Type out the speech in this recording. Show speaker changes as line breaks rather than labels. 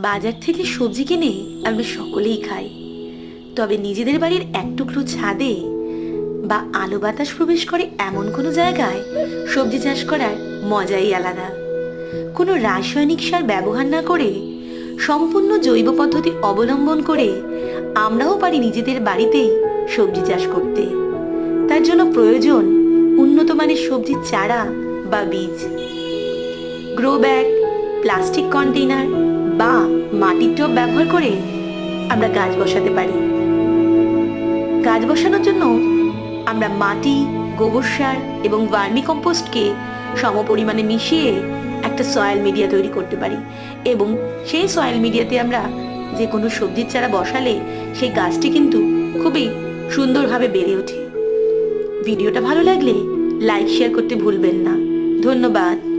বাজার থেকে সবজি কিনে আমরা সকলেই খাই, তবে নিজেদের বাড়ির এক টুকরো ছাদে বা আলো বাতাস প্রবেশ করে এমন কোনো জায়গায় সবজি চাষ করার মজাই আলাদা। কোনো রাসায়নিক সার ব্যবহার না করে সম্পূর্ণ জৈব পদ্ধতি অবলম্বন করে আমরাও পারি নিজেদের বাড়িতেই সবজি চাষ করতে। তার জন্য প্রয়োজন উন্নত মানের সবজির চারা বা বীজ। গ্রো ব্যাগ, প্লাস্টিক কন্টেইনার বা মাটির টব ব্যবহার করে আমরা গাছ বসাতে পারি। গাছ বসানোর জন্য আমরা মাটি, গোবর সার এবং ভার্মি কম্পোস্টকে সমপরিমাণে মিশিয়ে একটা সয়েল মিডিয়া তৈরি করতে পারি, এবং সেই সয়েল মিডিয়াতে আমরা যে কোনো সবজির চারা বসালে সেই গাছটি কিন্তু খুবই সুন্দরভাবে বেড়ে ওঠে। ভিডিওটা ভালো লাগলে লাইক শেয়ার করতে ভুলবেন না। ধন্যবাদ।